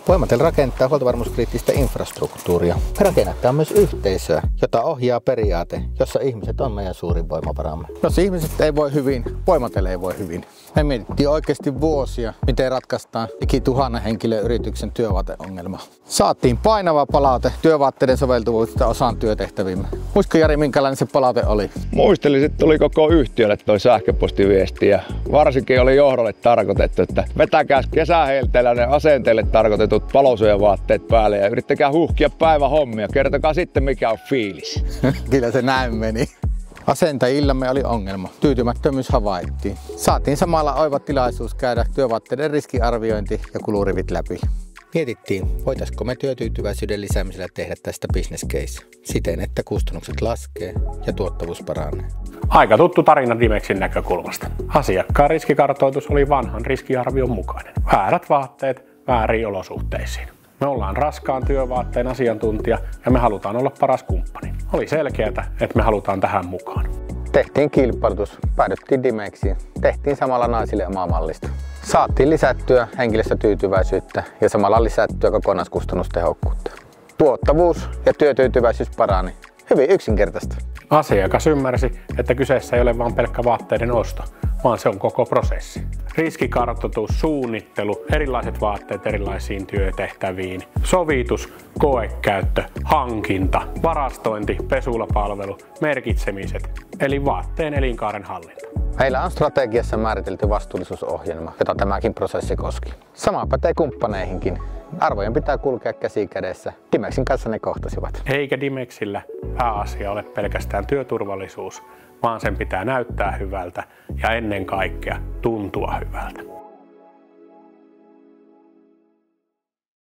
Voimatel rakentaa huoltovarmuuskriittistä infrastruktuuria. Me rakennetaan myös yhteisöä, jota ohjaa periaate, jossa ihmiset on meidän suurin voimavaramme. Jos ihmiset ei voi hyvin, Voimatel ei voi hyvin. Me mietittiin oikeasti vuosia, miten ratkaistaan liki 1000 henkilön yrityksen työvaateongelma. Saatiin painava palaute työvaatteiden soveltuvuudesta osaan työtehtävimme. Muistatko Jari, minkälainen se palaute oli? Muistelin, että tuli koko yhtiölle toi sähköpostiviesti ja varsinkin oli johdolle tarkoitettu, että vetäkää kesähelteillä ne asenteille tarkoitetut palosuojavaatteet päälle ja yrittäkää huhkia päivän hommia. Kertokaa sitten mikä on fiilis. Kyllä se näin meni. Asentajillamme oli ongelma. Tyytymättömyys havaittiin. Saatiin samalla oiva tilaisuus käydä työvaatteiden riskiarviointi ja kulurivit läpi. Mietittiin, voitaisiko me työtyytyväisyyden lisäämisellä tehdä tästä business case siten, että kustannukset laskee ja tuottavuus paranee. Aika tuttu tarina Dimexin näkökulmasta. Asiakkaan riskikartoitus oli vanhan riskiarvion mukainen. Väärät vaatteet vääriin olosuhteisiin. Me ollaan raskaan työvaatteen asiantuntija ja me halutaan olla paras kumppani. Oli selkeää, että me halutaan tähän mukaan. Tehtiin kilpailutus, päädyttiin Dimexiin. Tehtiin samalla naisille omaa mallista. Saatiin lisättyä henkilöstötyytyväisyyttä ja samalla lisättyä kokonaiskustannustehokkuutta. Tuottavuus ja työtyytyväisyys parani. Hyvin yksinkertaista. Asiakas ymmärsi, että kyseessä ei ole vain pelkkä vaatteiden osto, vaan se on koko prosessi. Riskikartoitus, suunnittelu, erilaiset vaatteet erilaisiin työtehtäviin, sovitus, koekäyttö, hankinta, varastointi, pesulapalvelu, merkitsemiset, eli vaatteen elinkaaren hallinta. Meillä on strategiassa määritelty vastuullisuusohjelma, jota tämäkin prosessi koski. Sama pätee kumppaneihinkin. Arvojen pitää kulkea käsi kädessä. Dimexin kanssa ne kohtasivat. Eikä Dimexillä pääasia ole pelkästään työturvallisuus, vaan sen pitää näyttää hyvältä ja ennen kaikkea tuntua hyvältä.